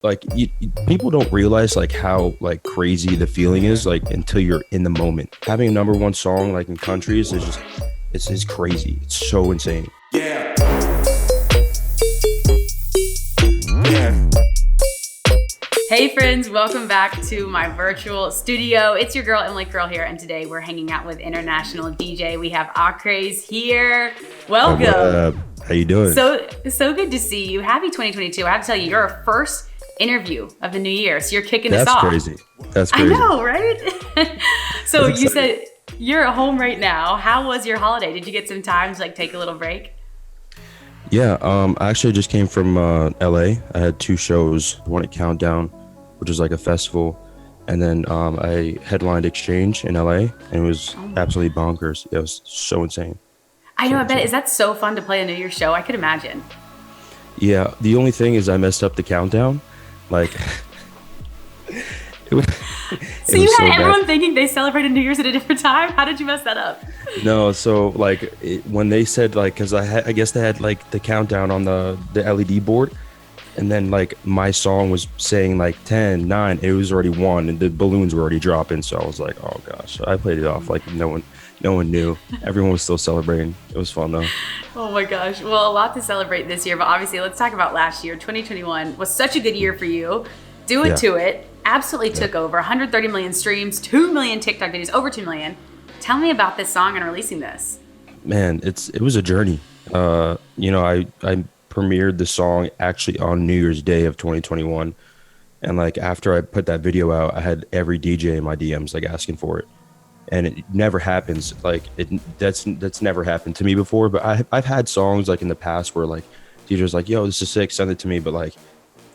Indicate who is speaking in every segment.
Speaker 1: like people don't realize like how like crazy the feeling is like until you're in the moment. Having a number one song like in countries is just it's crazy. It's so insane.
Speaker 2: Yeah. Yeah.
Speaker 3: Hey friends, welcome back to my virtual studio. It's your girl, Emily Curl here, and today we're hanging out with international DJ. We have Acraze here. Welcome.
Speaker 1: How you doing?
Speaker 3: So good to see you. Happy 2022. I have to tell you, you're our first interview of the new year, so you're kicking us off.
Speaker 1: That's crazy.
Speaker 3: I know, right? So you said you're at home right now. How was your holiday? Did you get some time to like take a little break?
Speaker 1: Yeah, I actually just came from LA. I had 2 shows, one at Countdown, which is like a festival, and then I headlined Exchange in LA, and it was absolutely bonkers. It was so insane.
Speaker 3: I know, I bet. Is that so fun to play a New Year's show? I could imagine.
Speaker 1: Yeah, the only thing is I messed up the countdown. Like,
Speaker 3: so you had everyone thinking they celebrated New Year's at a different time? How did you mess that up?
Speaker 1: No, so like when they said like, because I guess they had like the countdown on the LED board, and then like my song was saying like 10, 9, it was already 1, and the balloons were already dropping. So I was like, oh gosh, so I played it off like no one knew. Everyone was still celebrating. It was fun though.
Speaker 3: Oh my gosh. Well, a lot to celebrate this year, but obviously let's talk about last year. 2021 was such a good year for you. Do It To It absolutely took over. 130 million streams, 2 million TikTok videos, over 2 million. Tell me about this song and releasing this.
Speaker 1: Man, it was a journey. I premiered the song actually on New Year's Day of 2021. And like after I put that video out, I had every DJ in my DMs like asking for it. And it never happens. Like that's never happened to me before. But I've had songs like in the past where like DJs like, yo, this is sick, send it to me. But like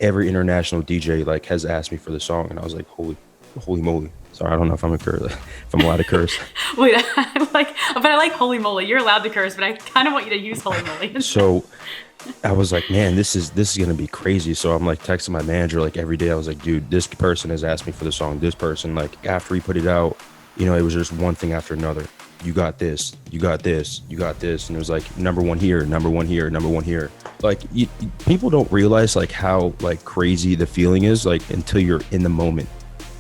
Speaker 1: every international DJ like has asked me for the song, and I was like, holy moly. Sorry, I don't know if I'm allowed to curse.
Speaker 3: Wait, I like holy moly. You're allowed to curse, but I kind of want you to use holy moly.
Speaker 1: So I was like, man, this is gonna be crazy. So I'm like texting my manager like every day. I was like, dude, this person has asked me for the song. This person, like after he put it out, it was just one thing after another. You got this, you got this, you got this. And it was like number one here, number one here, number one here. Like people don't realize like how like crazy the feeling is like until you're in the moment.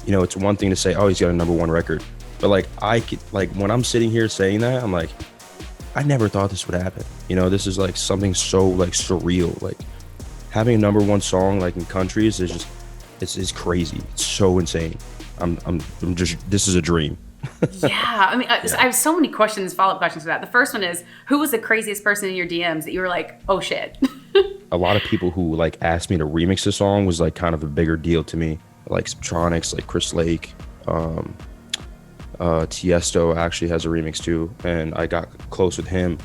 Speaker 1: It's one thing to say, oh, he's got a number one record. But like when I'm sitting here saying that, I'm like, I never thought this would happen. This is like something so like surreal. Like having a number one song like in countries is just, it's crazy. It's so insane. This is a dream.
Speaker 3: Yeah, I mean, I have so many questions, follow-up questions for that. The first one is, who was the craziest person in your DMs that you were like, oh shit?
Speaker 1: A lot of people who like asked me to remix the song was like kind of a bigger deal to me. Like Subtronics, like Chris Lake, Tiësto actually has a remix too, and I got close with him.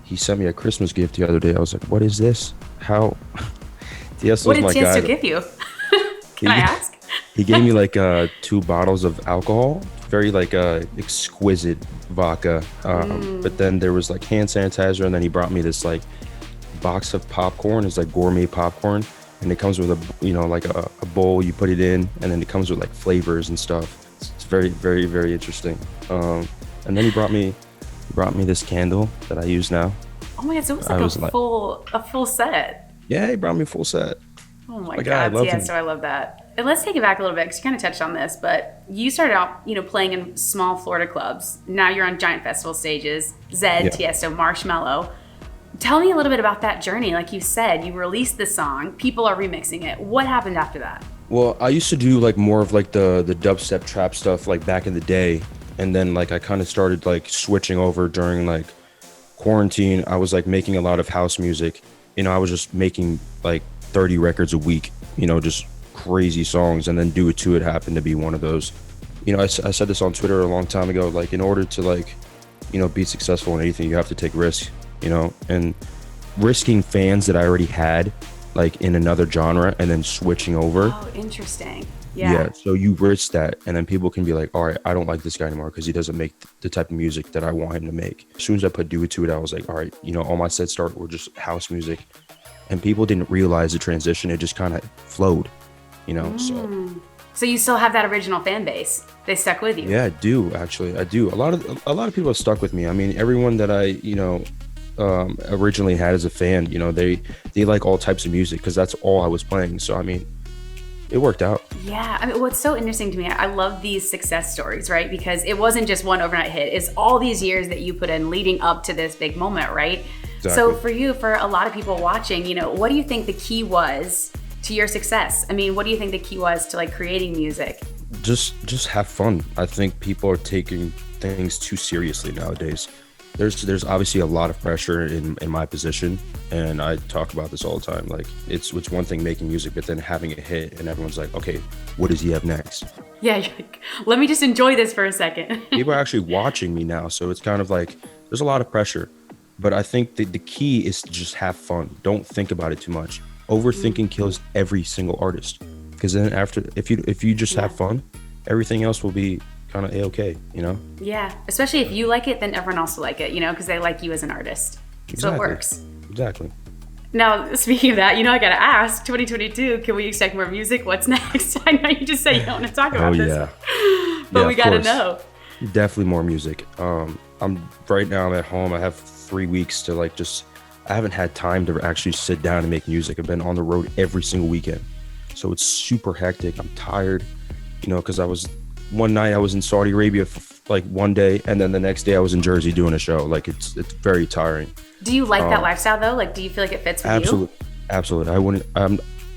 Speaker 1: He sent me a Christmas gift the other day. I was like, what is this? How? Tiesto's
Speaker 3: what did
Speaker 1: my
Speaker 3: Tiësto
Speaker 1: guy.
Speaker 3: give you? Can I ask?
Speaker 1: He gave me like 2 bottles of alcohol, very like exquisite vodka. But then there was like hand sanitizer, and then he brought me this like box of popcorn. It's like gourmet popcorn, and it comes with a bowl. You put it in, and then it comes with like flavors and stuff. It's very, very, very interesting. And then he brought me this candle that I use now.
Speaker 3: Oh my god, so it was like a full set.
Speaker 1: Yeah, he brought me a full set.
Speaker 3: Oh my god, yeah, so I love that. And let's take it back a little bit, because you kind of touched on this, but you started out, playing in small Florida clubs. Now you're on giant festival stages, Zed, Tiësto, Marshmello. Tell me a little bit about that journey. Like you said, you released the song, people are remixing it. What happened after that?
Speaker 1: Well, I used to do like more of like the dubstep trap stuff like back in the day. And then like I kind of started like switching over during like quarantine. I was like making a lot of house music. I was just making like 30 records a week, just crazy songs. And then Do It To It happened to be one of those. I said this on Twitter a long time ago, like in order to like, be successful in anything, you have to take risks, and risking fans that I already had like in another genre and then switching over.
Speaker 3: Oh, interesting. Yeah.
Speaker 1: So you risk that, and then people can be like, all right, I don't like this guy anymore because he doesn't make the type of music that I want him to make. As soon as I put Do It To It, I was like, all right, all my sets were just house music, and people didn't realize the transition. It just kind of flowed,
Speaker 3: So you still have that original fan base. They stuck with you.
Speaker 1: Yeah, I do, actually. I do. A lot of people have stuck with me. I mean, everyone that I, originally had as a fan, they like all types of music because that's all I was playing. So, I mean, it worked out.
Speaker 3: Yeah, I mean, what's so interesting to me, I love these success stories, right? Because it wasn't just one overnight hit. It's all these years that you put in leading up to this big moment, right?
Speaker 1: Exactly.
Speaker 3: So for you, for a lot of people watching, what do you think the key was to your success? I mean, what do you think the key was to like creating music?
Speaker 1: Just have fun. I think people are taking things too seriously nowadays. There's obviously a lot of pressure in my position, and I talk about this all the time. Like it's one thing making music, but then having it hit and everyone's like, okay, what does he have next?
Speaker 3: Yeah, you're like, let me just enjoy this for a second.
Speaker 1: People are actually watching me now, so it's kind of like there's a lot of pressure. But I think the key is to just have fun. Don't think about it too much. Overthinking kills every single artist. Because then if you just have fun, everything else will be kind of a-okay,
Speaker 3: Yeah, especially if you like it, then everyone else will like it, because they like you as an artist.
Speaker 1: Exactly.
Speaker 3: So it works.
Speaker 1: Exactly.
Speaker 3: Now, speaking of that, I gotta ask, 2022, can we expect more music? What's next? I know you just said you don't want to talk about this. But
Speaker 1: yeah,
Speaker 3: we gotta know.
Speaker 1: Definitely more music. I'm right now I'm at home. I have 3 weeks to I haven't had time to actually sit down and make music. I've been on the road every single weekend. So it's super hectic. I'm tired, because one night I was in Saudi Arabia for one day, and then the next day I was in Jersey doing a show. Like it's very tiring.
Speaker 3: Do you like that lifestyle though? Like, do you feel like it fits with you?
Speaker 1: Absolutely.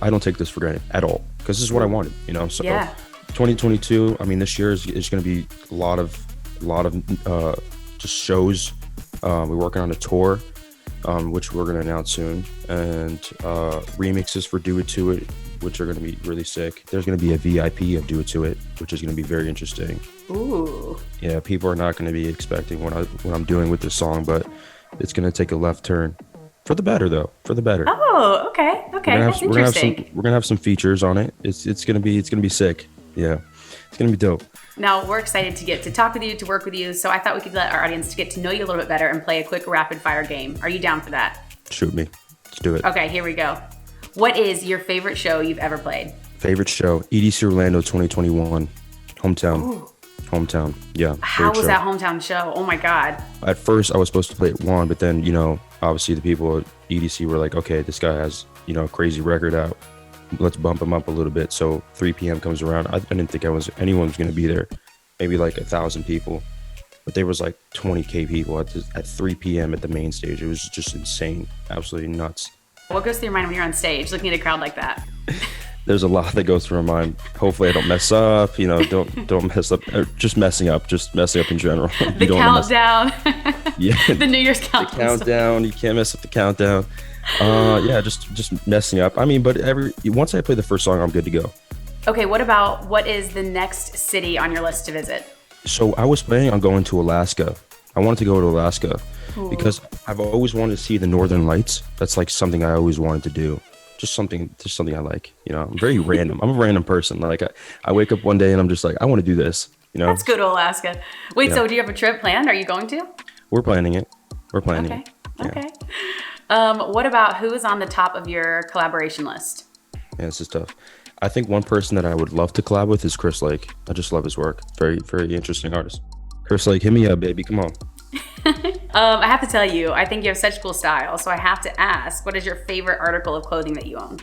Speaker 1: I don't take this for granted at all, because this is what I wanted, So
Speaker 3: yeah.
Speaker 1: 2022, I mean, this year is going to be a lot of just shows. We're working on a tour, which we're going to announce soon, and remixes for Do It To It, which are going to be really sick. There's going to be a VIP of Do It To It, which is going to be very interesting.
Speaker 3: Ooh.
Speaker 1: Yeah, people are not going to be expecting what I'm doing with this song, but it's going to take a left turn. For the better, though. For the better.
Speaker 3: Oh, okay. That's interesting.
Speaker 1: We're gonna have some features on it. It's gonna be sick. Yeah, it's gonna be dope.
Speaker 3: Now we're excited to get to talk with you, to work with you. So I thought we could let our audience to get to know you a little bit better and play a quick rapid fire game. Are you down for that?
Speaker 1: Shoot me. Let's do it.
Speaker 3: Okay, here we go. What is your favorite show you've ever played?
Speaker 1: Favorite show? EDC Orlando 2021. Hometown.
Speaker 3: Ooh.
Speaker 1: Hometown. Yeah.
Speaker 3: How was that hometown show? Oh my God.
Speaker 1: At first I was supposed to play at 1, but then obviously the people at EDC were like, okay, this guy has a crazy record out. Let's bump him up a little bit. So 3 p.m. comes around. I didn't think anyone was going to be there. Maybe 1,000 people, but there was 20K people at 3 p.m. at the main stage. It was just insane, absolutely nuts.
Speaker 3: What goes through your mind when you're on stage looking at a crowd like that?
Speaker 1: There's a lot that goes through my mind. Hopefully I don't mess up, don't mess up, or just messing up in general.
Speaker 3: The countdown.
Speaker 1: Yeah.
Speaker 3: The New Year's countdown.
Speaker 1: The countdown. You can't mess up the countdown. Yeah, just messing up. I mean, but once I play the first song, I'm good to go.
Speaker 3: Okay, what is the next city on your list to visit?
Speaker 1: So I was planning on going to Alaska. I wanted to go to Alaska. Ooh. Because I've always wanted to see the Northern Lights. That's something I always wanted to do. Just something I like, I'm very random. I'm a random person. I wake up one day and I'm just I want to do this,
Speaker 3: Let's go to Alaska. Wait, so do you have a trip planned? Are you going to?
Speaker 1: We're planning it.
Speaker 3: Okay.
Speaker 1: Yeah.
Speaker 3: Okay. What about who is on the top of your collaboration list?
Speaker 1: Yeah, this is tough. I think one person that I would love to collab with is Chris Lake. I just love his work. Very, very interesting artist. Chris Lake, hit me up, baby. Come on.
Speaker 3: I have to tell you, I think you have such cool style. So I have to ask, what is your favorite article of clothing that you own?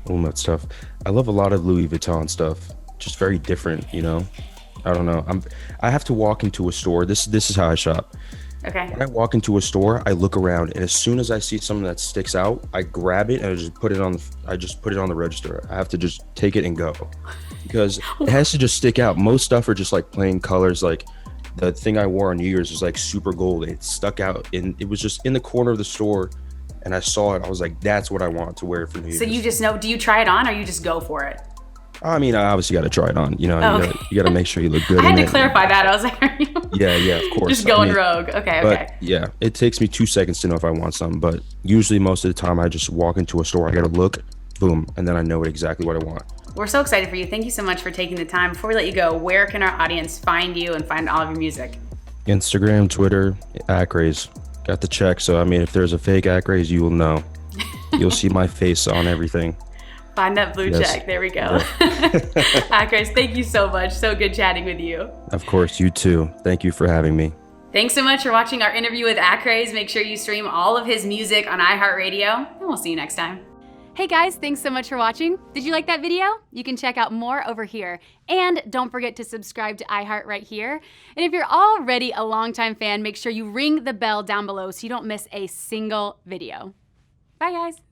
Speaker 1: Oh, that's tough. I love a lot of Louis Vuitton stuff. Just very different, I don't know. I have to walk into a store. This is how I shop.
Speaker 3: Okay.
Speaker 1: When I walk into a store, I look around, and as soon as I see something that sticks out, I grab it and I just put it on the register. I have to just take it and go, because it has to just stick out. Most stuff are just plain colors. The thing I wore on New Year's was super gold. It stuck out, and it was just in the corner of the store, and I saw it. I was like, that's what I want to wear for New Year's.
Speaker 3: So you just know, do you try it on or you just go for it?
Speaker 1: I mean, I obviously got to try it on. You got to make sure you look good.
Speaker 3: I had to clarify that. I was like, are you?
Speaker 1: Yeah, of course.
Speaker 3: Just going rogue. Okay.
Speaker 1: But yeah, it takes me 2 seconds to know if I want something. But usually most of the time I just walk into a store, I got to look, boom, and then I know exactly what I want.
Speaker 3: We're so excited for you. Thank you so much for taking the time. Before we let you go, where can our audience find you and find all of your music?
Speaker 1: Instagram, Twitter, Acraze. Got the check. So, I mean, if there's a fake Acraze, you will know. You'll see my face on everything.
Speaker 3: Find that blue check. There we go. Yeah. Acraze, thank you so much. So good chatting with you.
Speaker 1: Of course, you too. Thank you for having me.
Speaker 3: Thanks so much for watching our interview with Acraze. Make sure you stream all of his music on iHeartRadio, and we'll see you next time. Hey guys, thanks so much for watching. Did you like that video? You can check out more over here. And don't forget to subscribe to iHeart right here. And if you're already a longtime fan, make sure you ring the bell down below so you don't miss a single video. Bye guys.